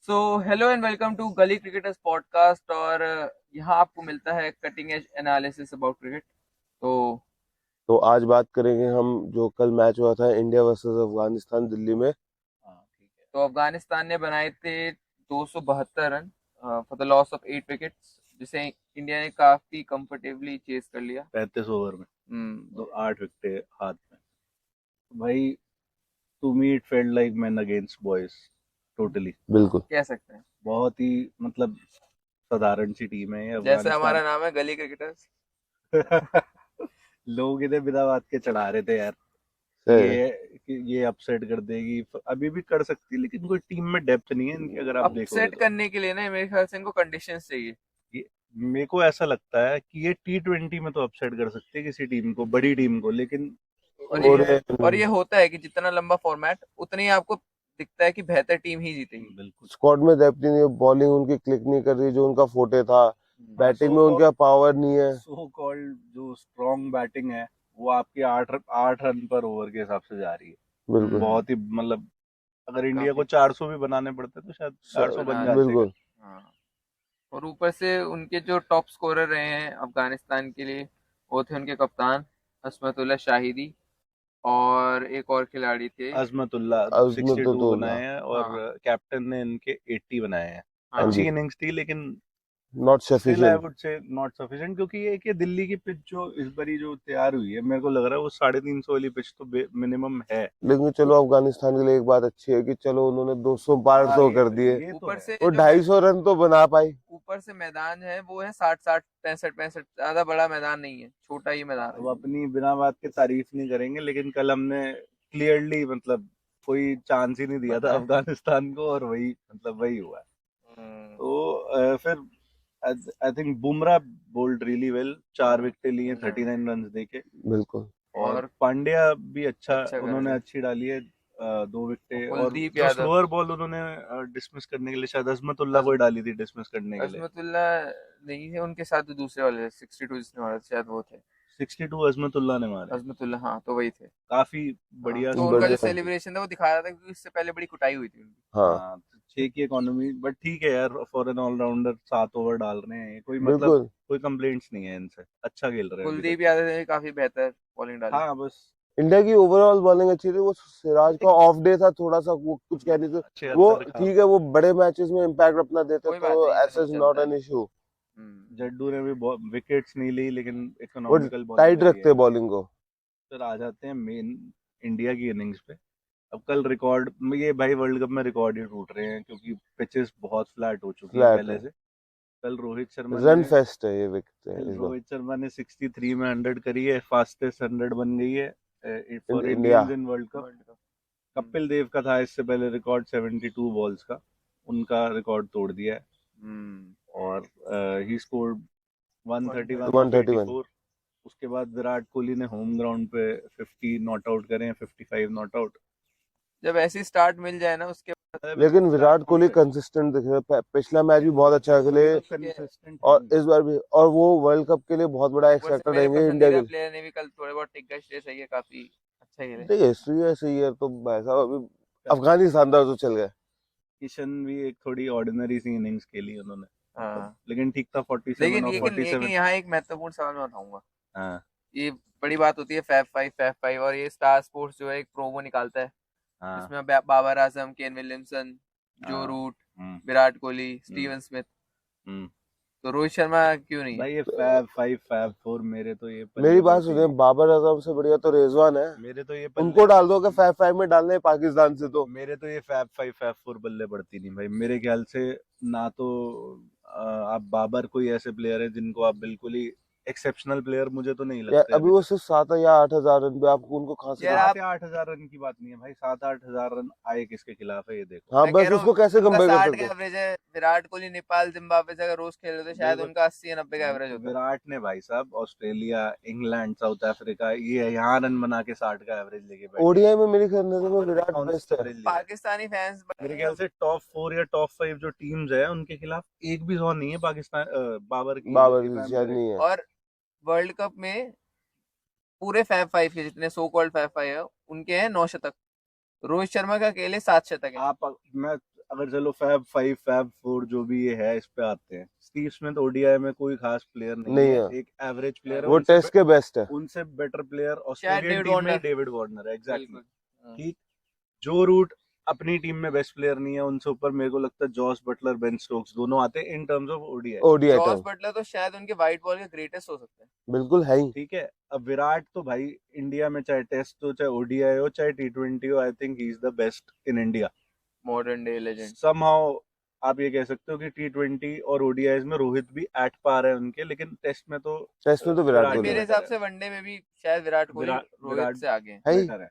So hello and welcome to Gully cricketers podcast. और यहाँ आपको मिलता है cutting edge analysis about cricket. तो तो आज बात करेंगे हम जो कल मैच हुआ था इंडिया वर्सेस अफगानिस्तान दिल्ली में। हाँ, ठीक है। तो अफगानिस्तान ने बनाए थे 272 run for the loss of 8 wickets, जिसे इंडिया ने काफी कंफर्टेबली चेस कर लिया। 35 ओवर में हम्म। 8 विकेट हाथ में। भाई, to me it felt like man against boys totally. बिल्कुल। कह सकते हैं बहुत ही मतलब साधारण सी टीम है ये जैसे अफगानिस्तान। हमारा नाम है गली क्रिकेटर्स। लोग इन्हें बिना बात के चढ़ा रहे थे यार सही है। कि ये अपसेट कर देगी, अभी भी कर सकती है, लेकिन कोई टीम में डेप्थ नहीं है इनकी अगर आप देखोगे अपसेट तो। करने के लिए ना मेरे ख्याल से इनको कंडीशंस चाहिए। ये मेरे को ऐसा लगता है कि ये T20 में तो अपसेट कर सकती है किसी टीम को, बड़ी टीम को, लेकिन और और ये और ये होता है कि जितना लंबा फॉर्मेट उतनी ही आपको दिखता है कि बेहतर टीम ही जीतेगी। बिल्कुल। स्क्वाड में डेप्थ नहीं है, बॉलिंग उनकी क्लिक नहीं कर रही जो उनका फोटे था। बैटिंग में उनका पावर नहीं है। सो कॉल्ड जो स्ट्रॉन्ग बैटिंग है वो आपकी 8 रन पर ओवर के हिसाब से जा रही है। बिल्कुल। बहुत ही मतलब अगर इंडिया को काफी 400 भी बनाने पड़ते तो शायद 400 बन बना जाते। बिल्कुल। हाँ। और ऊपर से उनके जो टॉप स्कोरर रहे हैं अफगानिस्तान के लिए, वो थे उनके कप्तान असमतुल्ला शाहिदी, और एक और खिलाड़ी थे। अजमतुल्ला अजमत 62 तो बनाए हैं और हाँ कैप्टन ने इनके 80 बनाए हैं। हाँ हाँ। जी। अच्छी इनिंग्स थी, लेकिन not still I sufficient. Would say not sufficient, क्योंकि ये कि दिल्ली की पिच जो इस बारी जो तैयार हुई है, मेरे को लग रहा है वो 350 वाली पिच तो मिनिमम है। लेकिन चलो अफगानिस्तान के लिए एक बात अच्छी है कि चलो उन्होंने 200 पार हाँ, तो कर दिए। ये तो ऊपर है। से और जो 250 रन तो बना पाई। ऊपर से मैदान है वो है 60-60 65-65, ज्यादा बड़ा मैदान नहीं है, छोटा ही मैदान अब है। अपनी बिना बात के तारीफ नहीं करेंगे, लेकिन कल हमने क्लियरली मतलब कोई चांस ही नहीं दिया था बताया। अफगानिस्तान को, और वही मतलब वही हुआ। हम्म। तो फिर I think Bumrah bowled really well, 4 wicket लिए 39 रन देके। बिल्कुल। और और पांड्या भी अच्छा, अच्छा कर उन्होंने रहे हैं। अच्छी डाली है, 2 विकेट। और कुलदीप जो यादव, स्लोअर बॉल उन्होंने डिसमिस करने के लिए शायद अजमतुल्ला को ही डाली थी डिसमिस करने के लिए। अजमतुल्ला नहीं है उनके साथ, तो दूसरे वाले 62 जिसने मारा था, शायद वो थे 62 अजमतुल्ला ने मारे। अजमतुल्ला। हाँ, तो वही थे। काफी हाँ, बढ़िया तो उनका जो बढ़िया। सेलिब्रेशन था वो दिखा रहा था, क्योंकि इससे पहले बड़ी कुटाई हुई थी उनकी। हाँ। हाँ, तो 6 की इकोनॉमी, बट ठीक है यार, फॉर एन ऑलराउंडर 7 ओवर डाल रहे हैं, कोई मतलब बिल्कुल। कोई कंप्लेंट्स नहीं है इनसे, अच्छा खेल रहे हैं अभी तक कुलदीप तो। यादव ने भी काफी बेहतर बॉलिंग डाली। हाँ बस इंडिया की ओवरऑल बॉलिंग अच्छी थी। वो सिराज का एक ऑफ डे था थोड़ा सा, वो कुछ कह नहीं थे। वो 76 का। ठीक है, वो बड़े मैचेस में इम्पैक्ट अपना देते कोई तो बात नहीं, इतना ऐसा ही इज नॉट चलता है। An issue. जड्डू ने भी विकेट्स नहीं ली, लेकिन वो इकोनॉमिकल बॉलिंग टाइट करी है। रखते बॉलिंग को। फिर आ जाते हैं मेन इंडिया की इनिंग्स पे। अब कल रिकॉर्ड, ये भाई वर्ल्ड कप में रिकॉर्ड ही टूट रहे हैं, क्योंकि पिचेस बहुत फ्लैट हो चुकी हैं फ्लैट पहले है। से। कल रोहित शर्मा ने रन फेस्ट है ये विकेट है कल इस बार। रोहित शर्मा ने 63 में 100 करी है, फास्टेस्ट 100 बन गई है for India. Indians in world cup. World cup. Kapil Dev का था इससे पहले रिकॉर्ड 72 बॉल्स का, उनका रिकॉर्ड तोड़ दिया है। और ही स्कोर्ड 131 ऑफ 131। 84। उसके बाद विराट कोहली ने होम ग्राउंड पे 50 नॉट आउट करे हैं, 55 नॉट आउट। जब ऐसी स्टार्ट मिल जाए ना उसके बाद अभी तो लेकिन स्टार्ट विराट हुई कोहली है, कंसिस्टेंट दिख रहा है। पिछला मैच भी बहुत अच्छा खेले। कोहली तो उसके कंसिस्टेंट है और ही। इस बार भी, और वो वर्ल्ड कप के लिए बहुत बड़ा ऊपर से एक्सपेक्टर मेरे रहेंगे इंडिया पसंदीदा के लिए। प्लेयर ने भी कल थोड़े बहुत टिक गए, श्रेयस अय्यर काफी अच्छा खेले। देखिए हिस्ट्री है सही है तो भाई साहब अभी अफगानिस्तान था तो चल गए। किशन भी एक थोड़ी ऑर्डिनरी सी इनिंग्स खेली उन्होंने, मतलब हाँ, लेकिन ठीक था, 47 लेकिन और लेकिन लेकिन 47। यहाँ एक महत्वपूर्ण सवाल मैं उठाऊंगा। हाँ ये बड़ी बात होती है फैब फाइव, और ये स्टार स्पोर्ट्स जो है एक प्रोमो निकालता है, हाँ जिसमें बाबर आजम, केन विलियमसन, जो हाँ। रूट, हम्म विराट कोहली, हम्म स्टीवन स्मिथ, हम्म। तो रोहित शर्मा क्यों नहीं है? भाई ये फैब 5 फैब 4 मेरे तो ये मेरी पल्ले बात पड़ती सुनिए, नहीं। बाबर आजम से बढ़िया तो रिजवान है। मेरे तो ये उनको पल्ले डाल दो कि फैफ फाइव में डालने पाकिस्तान से तो। मेरे तो ये फैब 5 फैब 4 बल्ले पड़ती नहीं भाई, मेरे ख्याल से। ना तो आप बाबर कोई ऐसे प्लेयर है जिनको आप बिल्कुल ही एक्सेप्शनल प्लेयर मुझे तो नहीं यार लगते अभी अभी वो तक। सिर्फ 7 या 8 हजार रन पे, आप उनको कहाँ से यार ला। सात आप, या 8 हजार रन की बात नहीं है भाई, 7-8 हजार रन आए किसके खिलाफ है ये देखो। हाँ मैं कह बस रहा उसको हूँ कैसे उनका कंपेयर कर 60 सकते का हो। एवरेज है, विराट कोहली नेपाल जिम्बाब्वे से अगर रोज खेल रहे तो शायद देखो, उनका 80 या 90 का एवरेज होता। विराट ने भाई साहब ऑस्ट्रेलिया, इंग्लैंड, साउथ अफ्रीका, ये यहाँ रन बना के 60 का एवरेज लेके बैठे हैं। ओडीआई में मेरी नजर में बाबर ने विराट कौन बेस्ट सा है। एवरेज लिया है? पाकिस्तानी फैंस मेरे ख्याल से टॉप 4 या टॉप 5 जो टीम्स है उनके खिलाफ एक भी सौ नहीं है पाकिस्तान, बाबर की, बाबर इफ की आई एम शायद नहीं करेक्ट। है। और वर्ल्ड कप में पूरे फैब फाइव के जितने सो कॉल्ड फैब फाइव है, उनके हैं 9 शतक। रोहित शर्मा का अकेले 7 शतक है। आप मैं अगर चलो फैब 5 फैब 4 जो भी ये है इस पे आते हैं, स्टीव स्मिथ ओडीआई में कोई खास प्लेयर नहीं नहीं है, है, एक एवरेज प्लेयर है। वो टेस्ट के बेस्ट है। उनसे बेटर प्लेयर शायद ऑस्ट्रेलियन डेविड टीम में वार्नर। डेविड वार्नर है, एग्जैक्टली। बिल्कुल। हाँ। ठीक, जो रूट अपनी टीम में बेस्ट प्लेयर नहीं है, उनसे ऊपर मेरे को लगता है जॉस बटलर, बेन स्टोक्स दोनों आते हैं in terms of ODI. ODI Jos term Buttler तो शायद उनके व्हाइट बॉल के ग्रेटेस्ट हो सकते हैं। बिल्कुल है ही। ठीक है, अब विराट तो भाई इंडिया में चाहे टेस्ट हो, चाहे ओडीआई हो, चाहे टी20 हो, I think he is the best in India. Modern day legend. Somehow आप ये कह सकते हो कि टी20 और ओडीआईज में रोहित भी एट पार है उनके, लेकिन टेस्ट में तो टेस्ट में तो विराट कोहली मेरे है। हिसाब से वनडे में भी शायद विराट कोहली विराट रोहित विराट से आगे हैं। है ही। बेटर है।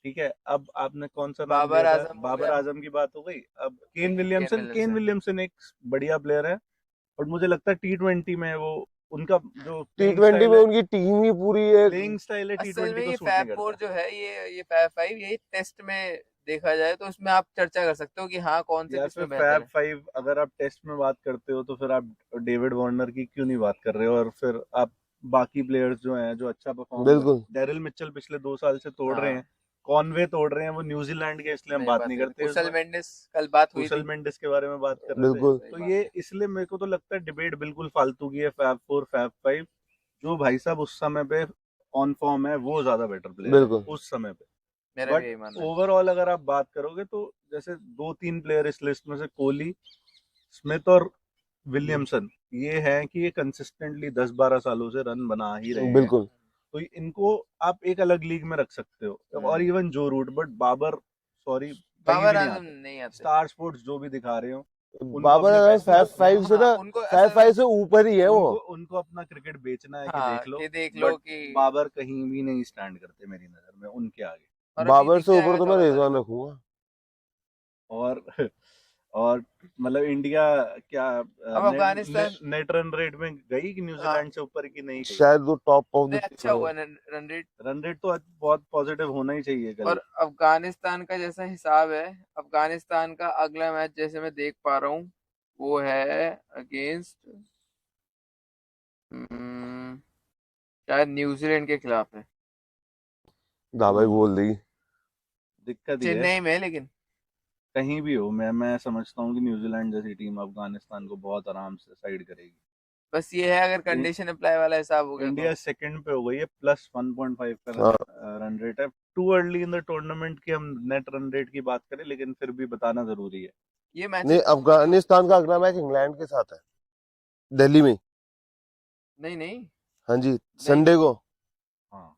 ठीक है, अब आपने कौन सा नाम बाबर लिया था? आजम हो बाबर गया। आजम की बात हो गई। अब Ken Ken Williamson, Ken Williamson. Williamson एक बढ़िया प्लेयर है, और मुझे लगता है टी20 में वो उनका जो प्लेइंग T20 स्टाइल में है, उनकी टीम ही पूरी है। प्लेइंग स्टाइल है असल में टी20 को ये सूट फैब नहीं 4 करता। जो है, ये फैब 5 यही टेस्ट में देखा जाए तो उसमें आप चर्चा कर सकते हो कि हाँ कौन से या किस फिर में बेहतर फैब है। 5 अगर आप टेस्ट में बात करते हो तो फिर आप डेविड वार्नर की क्यों नहीं बात कर रहे हो, और फिर आप बाकी प्लेयर्स जो हैं जो अच्छा परफॉर्म कर, बिल्कुल डेरिल मिचेल पिछले 2 साल से तोड़ रहे हाँ, हैं, कॉनवे तोड़ रहे हैं, वो न्यूजीलैंड के, इसलिए हम नहीं बात बात नहीं नहीं करते इस कुशल बार। मेंडिस कल बात हुई कुशल थी। मेंडिस के बारे में बात कर रहे थे। बिल्कुल सही तो बात ये है। इसलिए मेरे को तो लगता है डिबेट बिल्कुल फालतू की है। फैब 4 फैब 5, जो भाई साहब उस समय पे ऑन फॉर्म है वो ज्यादा बेटर प्लेयर है बिल्कुल। उस समय पे। मेरा भी बट यही मानना है। ओवरऑल अगर आप बात करोगे तो जैसे 2-3 प्लेयर इस लिस्ट में से, कोहली, स्मिथ और विलियमसन, ये है कि ये कंसिस्टेंटली 10-12 सालों से रन बना ही रहे हैं, बिल्कुल तो इनको आप एक अलग लीग में रख सकते हो। और इवन जो रूट, बट बाबर सॉरी कहीं बाबर भी नहीं आजम आते। नहीं आते। स्टार स्पोर्ट्स जो भी दिखा रहे हो, उनको बाबर अपने आजम पैसे फैब अपने, 5 से हाँ ना, उनको फैब असल में 5 से ऊपर ही है वो। उनको अपना क्रिकेट बेचना है कि हाँ देख लो, कि देख लो बट कि बाबर कहीं भी नहीं स्टैंड करते मेरी नजर में उनके आगे। और अभी बाबर दिख से ऊपर जाएगा तो क्या मैं पता। रिजवान रखूंगा। और और मतलब इंडिया क्या अब अफगानिस्तान। नेट रन रेट में गई कि हाँ न्यूजीलैंड से ऊपर की नहीं गई? शायद वो टॉप ऑफ नहीं, अच्छा द। हुआ रन रेट। रन रेट तो आज बहुत पॉजिटिव होना ही चाहिए कल। और अफगानिस्तान का जैसा हिसाब है, अफगानिस्तान का अगला मैच जैसे मैं देख पा रहा हूँ वो है अगेंस्ट शायद न्यूजीलैंड के खिलाफ है। दाबाई बोल देगी। दिक्कत ही है, चेन्नई में है लेकिन। कहीं भी हो। मैं समझता हूँ कि न्यूजीलैंड जैसी टीम अफगानिस्तान को बहुत आराम से साइड करेगी। बस ये है अगर कंडीशन अप्लाई वाला हिसाब हो गया इंडिया तो। सेकंड पे हो गई है, प्लस 1.5 का हाँ रन रेट है। Too early in the tournament की हम नेट रन रेट की बात करें, लेकिन फिर भी बताना जरूरी है। ये नहीं, मैचेस तो होंगे ही होंगे। अफगानिस्तान का अगला मैच इंग्लैंड के साथ है, दिल्ली में। नहीं नहीं हाँ जी, नहीं संडे नहीं। को। हाँ,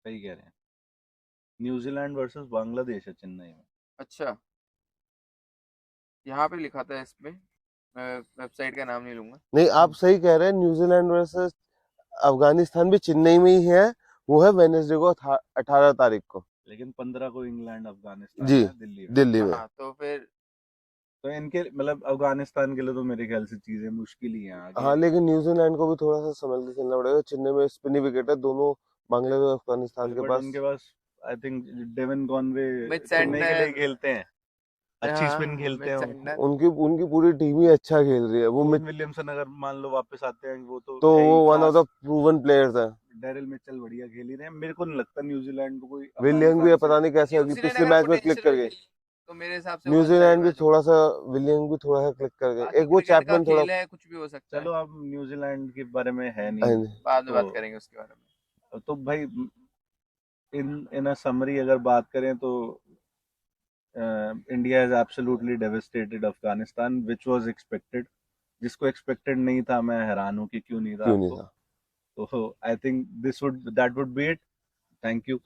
सही कह रहे हैं। न्यूजीलैंड वर्सेस बांग्लादेश है चेन्नई में। अच्छा, यहाँ पे लिखा था इसमें, मैं वेबसाइट का नाम नहीं लूंगा। नहीं, आप सही कह रहे हैं, न्यूजीलैंड वर्सेस अफगानिस्तान भी चेन्नई में ही है। वो है वेनेसडे को, 18 तारीख को। लेकिन 15 को इंग्लैंड अफगानिस्तान जी, है दिल्ली में। दिल्ली में। हाँ तो फिर तो इनके मतलब अफगानिस्तान के लिए तो मेरे ख्याल से चीजें मुश्किल ही हैं आगे। हाँ, लेकिन न्यूजीलैंड को भी थोड़ा सा संभल के खेलना पड़ेगा। चेन्नई में स्पिनी विकेट है दोनों, बांग्लादेश और अफगानिस्तान के बट पास। उनके पास I think Devon Conway Mitch Chennai के लिए सेंटनर। खेलते हैं, अच्छी स्पिन हाँ खेलते मिच हैं वो। सेंटनर। उनकी उनकी पूरी टीम ही अच्छा खेल रही है। वो केन विलियमसन अगर मान लो वापस आते हैं, वो तो तो है वो ही one of class. The proven players है। डेरिल मिचेल बढ़िया खेल ही रहे हैं। मेरे को नहीं लगता न्यूजीलैंड को कोई विलियम भी अफगानिस्तान से। पता नहीं कैसे होगी, न्यूजीलैंड पिछले अगर मैच में क्लिक पोटेंशियल कर में गए। खेले तो मेरे हिसाब से वन साइड न्यूजीलैंड भी मैच होगा। थोड़ा सा, विलियम भी थोड़ा सा क्लिक कर गए। बाकी एक वो क्रिकेट का चैपमैन थोड़ा। खेल है, कुछ भी हो सकता है। चलो अब न्यूजीलैंड के बारे में है हाँ नहीं, जी। बाद में तो बात करेंगे उसके बारे में। भाई इन इन अ समरी अगर बात करें तो India is absolutely devastated Afghanistan, which was expected. जिसको एक्सपेक्टेड नहीं था, मैं हैरान हूँ कि क्यों नहीं था क्यों नहीं आपको। था। तो I think that would be it. Thank you.